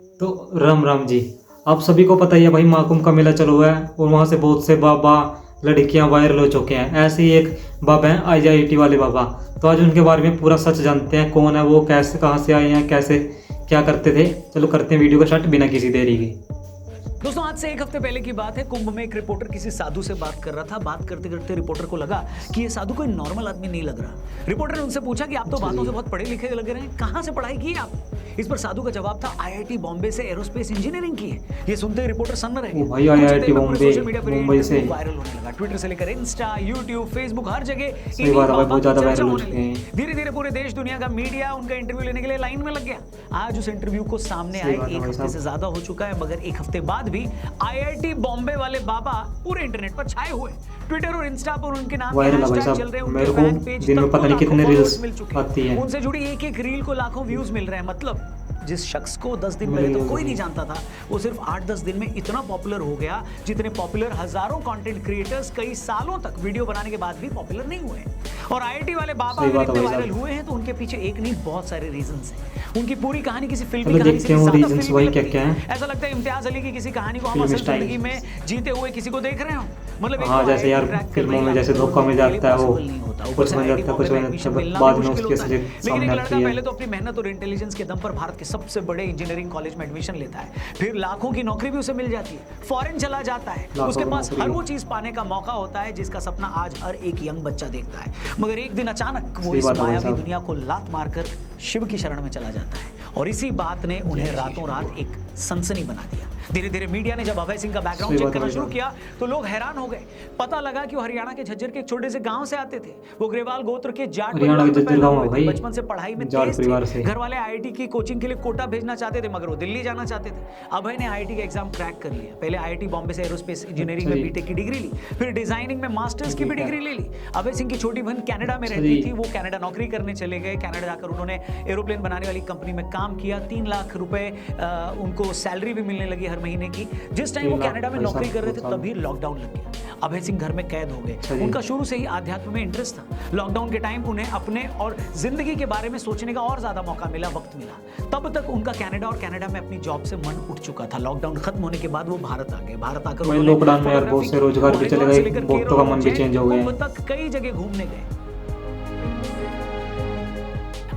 तो राम राम जी। आप सभी को पता ही है भाई, महाकुंभ का मेला चालू है और वहाँ से बहुत से बाबा लड़कियां वायरल हो चुके हैं। ऐसे ही एक बाबा हैं IIT वाले बाबा। तो आज उनके बारे में पूरा सच जानते हैं, कौन है वो, कैसे कहाँ से आए हैं, कैसे क्या करते थे। चलो करते हैं वीडियो को स्टार्ट बिना किसी देरी के। दोस्तों आज से एक हफ्ते पहले की बात है। कुंभ में एक रिपोर्टर किसी साधु से बात कर रहा था। बात करते करते रिपोर्टर को लगा कि ये साधु कोई नॉर्मल आदमी नहीं लग रहा। रिपोर्टर ने उनसे पूछा कि आप तो बातों से बहुत पढ़े लिखे लग रहे हैं, कहाँ से पढ़ाई की आप? इस पर साधु का जवाब था IIT बॉम्बे से एरोस्पेस इंजीनियरिंग की है। ये सुनते ही रिपोर्टर सन्न रह गया। भाई IIT बॉम्बे मुंबई से वायरल होने लगा। ट्विटर से लेकर इंस्टा, यूट्यूब, फेसबुक, हर जगह सही बात है भाई, बहुत ज्यादा वायरल हो चुके हैं। धीरे धीरे पूरे देश दुनिया का मीडिया उनका इंटरव्यू लेने के लिए लाइन में लग गया। आज उस इंटरव्यू को सामने आए एक हफ्ते से ज्यादा हो चुका है, मगर एक हफ्ते बाद भी IIT बॉम्बे वाले बाबा पूरे इंटरनेट पर छाए हुए। ट्विटर और इंस्टा पर उनके नाम वायरल है भाई साहब। मेरे को दिन में पता नहीं कितने रील्स आती है। उनसे जुड़ी एक एक रील को लाखों व्यूज मिल रहे हैं। मतलब जिस शख्स को 10 दिन पहले तो कोई नहीं जानता था, वो सिर्फ 8-10 दिन में इतना पॉपुलर हो गया जितने पॉपुलर हजारों कंटेंट क्रिएटर्स कई सालों तक वीडियो बनाने के बाद भी पॉपुलर नहीं हुए। और IIT वाले बाबा इतने वायरल हुए हैं तो उनके पीछे एक नहीं बहुत सारे रीजंस हैं। उनकी पूरी कहानी किसी फिल्म की कहानी से ऐसा लगता है इम्तियाज अली की किसी कहानी को हम असल जिंदगी में जीते हुए किसी को देख रहे हो। मतलब हाँ, जैसे यार फिल्मों में जैसे धोखा मिल जाता है, वो कुछ बन जाता है, कुछ बन जाता है, बाद में उसके सामने आती है। पहले तो अपनी मेहनत और इंटेलिजेंस के दम पर भारत के सबसे बड़े इंजीनियरिंग कॉलेज में एडमिशन लेता है, फिर लाखों की नौकरी भी उसे मिल जाती है, फॉरेन चला जाता है, उसके पास हर वो चीज पाने का मौका होता है जिसका सपना आज हर एक यंग बच्चा देखता है। मगर एक दिन अचानक वो इस मायावी दुनिया को लात मारकर शिव की शरण में चला जाता है और इसी बात ने उन्हें रातों रात एक सनसनी बना दिया। धीरे धीरे मीडिया ने जब अभय सिंह का बैकग्राउंड चेक करना शुरू किया तो लोग हैरान हो गए। पता लगा कि वो हरियाणा के झज्जर के एक छोटे से गांव से आते थे। वो ग्रेवाल गोत्र के जाट बचपन से पढ़ाई में तेज थे। घर वाले IIT की कोचिंग के लिए कोटा भेजना चाहते थे, मगर वो दिल्ली जाना चाहते थे। अभय ने IIT का एग्जाम क्रैक कर लिया। पहले IIT बॉम्बे से एरोस्पेस इंजीनियरिंग में BTech की डिग्री ली, फिर डिजाइनिंग में मास्टर्स की भी डिग्री ले ली। अभय सिंह की छोटी बहन कनाडा में रहती थी, वो कनाडा नौकरी करने चले गए। कनाडा जाकर उन्होंने एरोप्लेन बनाने वाली कंपनी में काम किया। 3 लाख रुपए उनको सैलरी भी मिलने लगी हर महीने की। जिस टाइम वो कनाडा में नौकरी कर रहे थे तभी लॉकडाउन लग गया। अभय सिंह घर में कैद हो गए। उनका शुरू से ही आध्यात्म में इंटरेस्ट था। लॉकडाउन के टाइम उन्हें अपने और जिंदगी के बारे में सोचने का और ज्यादा मौका मिला, वक्त मिला। तब तक उनका कनाडा में अपनी जॉब से मन उठ चुका था। लॉकडाउन खत्म होने के बाद वो भारत आ गए। भारत आकर लॉकडाउन में यार बहुत से रोजगार भी चले गए, बहुतों का मन भी चेंज हो गया। तक कई जगह घूमने गए।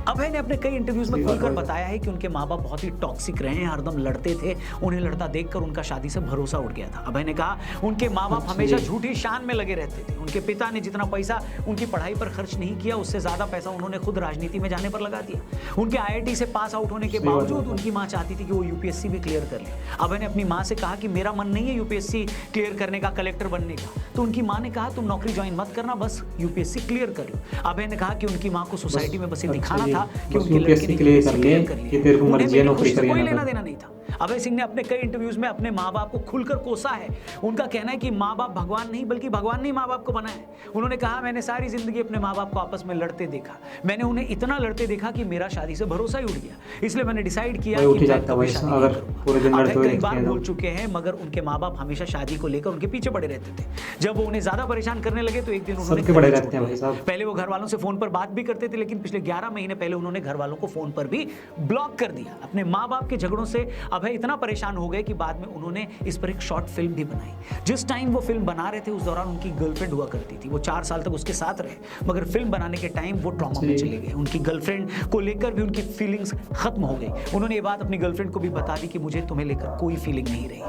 अभय ने अपने कई इंटरव्यूज में खुलकर बताया है कि उनके माँ बाप बहुत ही टॉक्सिक रहे हैं, हरदम लड़ते थे। उन्हें लड़ता देखकर उनका शादी से भरोसा उठ गया था। अभय ने कहा उनके माँ बाप हमेशा झूठी शान में लगे रहते थे। उनके पिता ने जितना पैसा उनकी पढ़ाई पर खर्च नहीं किया, उससे ज्यादा पैसा उन्होंने खुद राजनीति में जाने पर लगा दिया। उनके IIT से पास आउट होने के बावजूद उनकी माँ चाहती थी कि वो UPSC भी क्लियर कर ले। अभय ने अपनी माँ से कहा कि मेरा मन नहीं है UPSC क्लियर करने का, कलेक्टर बनने का। तो उनकी माँ ने कहा तुम नौकरी ज्वाइन मत करना, बस UPSC क्लियर कर लो। अभय ने कहा कि उनकी माँ को सोसाइटी में बस ये दिखाना था कि उनकी लड़की ने क्लियर कर ले, कि तेरे को मर्जी है नौकरी करनी, कोई लेना देना नहीं था। अभय सिंह ने अपने कई इंटरव्यूज में अपने माँ बाप को खुलकर कोसा है। उनका कहना है कि माँ बाप भगवान नहीं, बल्कि भगवान ने माँ बाप को बनाया है। उन्होंने कहा मैंने सारी जिंदगी अपने माँ बाप को आपस में लड़ते देखा। मैंने उन्हें इतना लड़ते देखा कि मेरा शादी से भरोसा ही उठ गया। इसलिए मैंने डिसाइड किया कि मैं कभी शादी नहीं करूंगा। अभय कई बार बोल चुके हैं, मगर उनके माँ बाप हमेशा शादी को लेकर उनके पीछे पड़े रहते थे। जब वो उन्हें ज्यादा परेशान करने लगे तो एक दिन उन्होंने पहले वो घर वालों से फोन पर बात भी करते थे, लेकिन पिछले 11 महीने पहले उन्होंने घर वालों को फोन पर भी ब्लॉक कर दिया। अपने माँ बाप के झगड़ों से अभय इतना परेशान हो गए कि बाद में उन्होंने इस पर एक शॉर्ट फिल्म भी बनाई। जिस टाइम वो फिल्म बना रहे थे उस दौरान उनकी गर्लफ्रेंड हुआ करती थी। वो 4 साल तक उसके साथ रहे, मगर फिल्म बनाने के टाइम वो ट्रॉमा में चले गए। उनकी गर्लफ्रेंड को लेकर भी उनकी फीलिंग्स खत्म हो गई। उन्होंने ये बात अपनी गर्लफ्रेंड को भी बता दी कि मुझे तुम्हें लेकर कोई फीलिंग नहीं रही।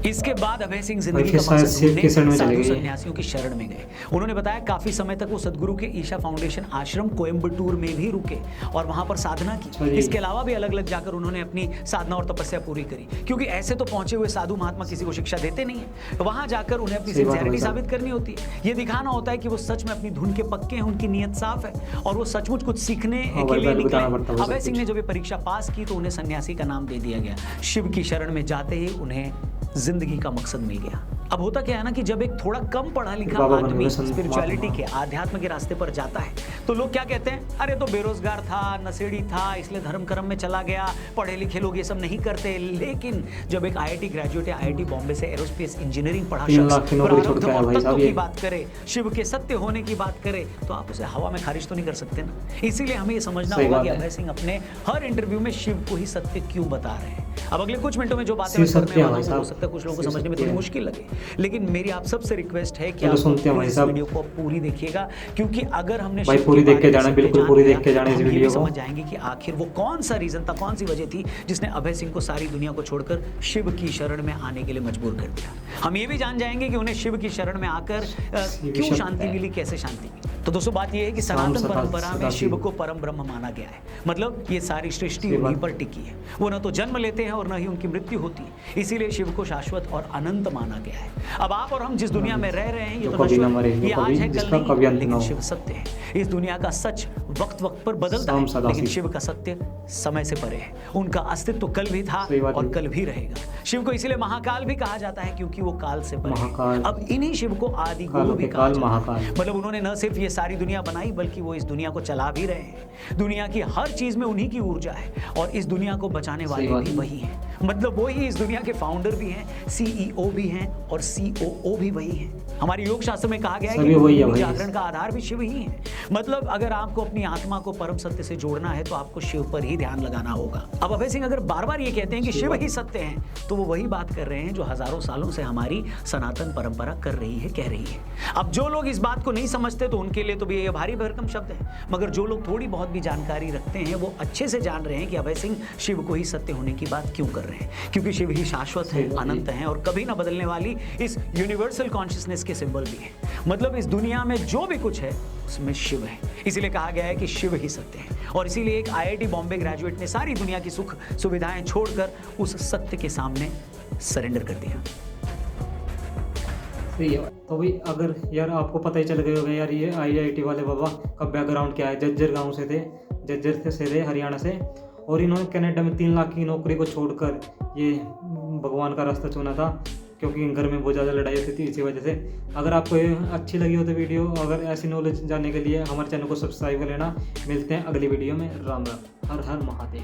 इसके बाद अभय सिंह जिंदगी का मकसद साधु सन्यासियों की शरण में गए। उन्होंने बताया काफी समय तक वो सदगुरु के ईशा फाउंडेशन आश्रम कोयम्बटूर में भी रुके और वहां पर साधना की। इसके अलावा भी अलग अलग जाकर उन्होंने अपनी साधना और तपस्या पूरी करी, क्योंकि ऐसे तो पहुंचे हुए साधु महात्मा किसी को शिक्षा देते नहीं है। वहां जाकर उन्हें अपनी सिंसियरिटी साबित करनी होती है। ये दिखाना होता है कि वो सच में अपनी धुन के पक्के हैं, उनकी नीयत साफ है और वो सचमुच कुछ सीखने के लिए निकले। अभय सिंह ने जब ये परीक्षा पास की तो उन्हें सन्यासी का नाम दे दिया गया। शिव की शरण में जाते ही उन्हें जिंदगी का मकसद मिल गया। अब होता क्या है ना कि जब एक थोड़ा कम पढ़ा लिखा बाबा बनने आदमी में संत स्पिरिचुअलिटी महात्मा। के आध्यात्म के रास्ते पर जाता है तो लोग क्या कहते हैं, अरे तो बेरोजगार था, नशेड़ी था, इसलिए धर्म कर्म में चला गया, पढ़े लिखे लोग ये सब नहीं करते। लेकिन जब एक आईआईटी ग्रेजुएट या आईआईटी बॉम्बे से एरोस्पेस इंजीनियरिंग पढ़ा 3 लाख शख्स की नौकरी छोड़ प्रारब्ध के आया और भाई तत्व साहब की ये। बात करे, शिव के सत्य होने की बात करे, तो आप उसे हवा में खारिज तो नहीं कर सकते ना। इसीलिए हमें ये समझना सही होगा बात कि है। अभय सिंह अपने हर इंटरव्यू में शिव को ही सत्य क्यों बता रहे हैं। अब अगले कुछ मिनटों में जो बातें शिव मैं करने सत्य है वाला भाई हूं, हो साहब। सकता है कुछ लोगों को शिव समझने में सत्य थोड़ी है। मुश्किल लगे, लेकिन मेरी आप सबसे रिक्वेस्ट है कि चलो आप सुनते हैं भाई इस साहब। वीडियो को पूरी देखिएगा, क्योंकि अगर हमने भाई शिव पूरी के देख के बारे में जाना, सब बिल्कुल जान पूरी लिया, देख के जाना तो इस हम ये भी वीडियो को। समझ जाएंगे कि आखिर वो कौन सा रीजन था, कौन सी वजह थी जिसने अभय सिंह को सारी दुनिया को छोड़कर शिव की शरण में आने के लिए मजबूर कर दिया। हम ये भी जान जाएंगे कि उन्हें शिव की शरण में आकर क्यों शब्द शांति है। मिली, कैसे शांति मिली। तो दोस्तों बात यह है कि शाम सनातन सदा- परंपरा में सदा शिव शिव। को परम ब्रह्म माना गया है। मतलब ये सारी सृष्टि सही उन्हीं बात। पर टिकी है। वो न तो जन्म लेते हैं और न ही उनकी मृत्यु होती है, इसीलिए शिव को शाश्वत और अनंत माना गया है। अब आप और हम जिस दुनिया में रह रहे हैं ये जो तो कभी न नश्वर, मरे, जो ये आज कभी- है कल जिसका नहीं, कभी अंत न लेकिन हो। शिव सत्य है। इस दुनिया का सच वक्त वक्त पर बदलता शाम है, सदा लेकिन शिव। शिव का सत्य समय से परे है। उनका अस्तित्व कल भी था सही बात और है। कल भी रहेगा। शिव को इसीलिए महाकाल भी कहा जाता है क्योंकि वो काल से परे है। महाकाल। अब इन्हीं शिव को आदि गुरु कालों भी के कहा काल, जाता है। महाकाल। मतलब उन्होंने न सिर्फ ये सारी दुनिया बनाई बल्कि वो इस दुनिया को चला भी रहे हैं। दुनिया की हर चीज में उन्हीं की ऊर्जा है और इस दुनिया को बचाने वाले बात भी है। वही हैं। मतलब वो ही इस दुनिया के फाउंडर भी हैं, सीईओ भी हैं और सीओओ भी वही हैं। हमारे योग शास्त्र में कहा गया है सभी कि वही है भूमि भाई। जागरण का आधार भी शिव ही है। मतलब अगर आपको अपनी आत्मा को परम सत्य से जोड़ना है तो आपको शिव पर ही ध्यान लगाना होगा। अब अभय सिंह अगर बार बार ये कहते हैं कि शिव ही सत्य है, तो वो वही बात कर रहे हैं जो हजारों सालों से हमारी सनातन परंपरा कर रही है, कह रही है। अब जो लोग इस बात को नहीं समझते तो उनके लिए तो भी ये भारी भरकम शब्द है, मगर जो लोग थोड़ी बहुत भी जानकारी रखते हैं वो अच्छे से जान रहे हैं कि अभय सिंह शिव को ही सत्य होने की बात क्यों कर रहे हैं। क्योंकि शिव ही शाश्वत है, अनंत है और कभी ना बदलने वाली इस यूनिवर्सल कॉन्शियसनेस के सिंबल भी है। मतलब इस दुनिया में जो भी कुछ है उसमें शिव है, इसीलिए कहा गया है कि शिव ही सत्य है। और इसीलिए एक आईआईटी बॉम्बे ग्रेजुएट ने सारी दुनिया की सुख सुविधाएं छोड़कर उस सत्य के सामने सरेंडर कर दिया। सही है। तो भाई अगर यार आपको पता ही चल गया होगा यार ये आईआईटी वाले बाबा का बैकग्राउंड क्या है। जज्जर गांव से थे, से हरियाणा से, और इन्होंने कनाडा में 3 लाख की नौकरी को छोड़कर ये भगवान का रास्ता चुना था, क्योंकि घर में बहुत ज़्यादा लड़ाई होती थी इसी वजह से। अगर आपको ये अच्छी लगी हो तो वीडियो, अगर ऐसी नॉलेज जानने के लिए हमारे चैनल को सब्सक्राइब कर लेना। मिलते हैं अगली वीडियो में। राम राम, हर हर महादेव।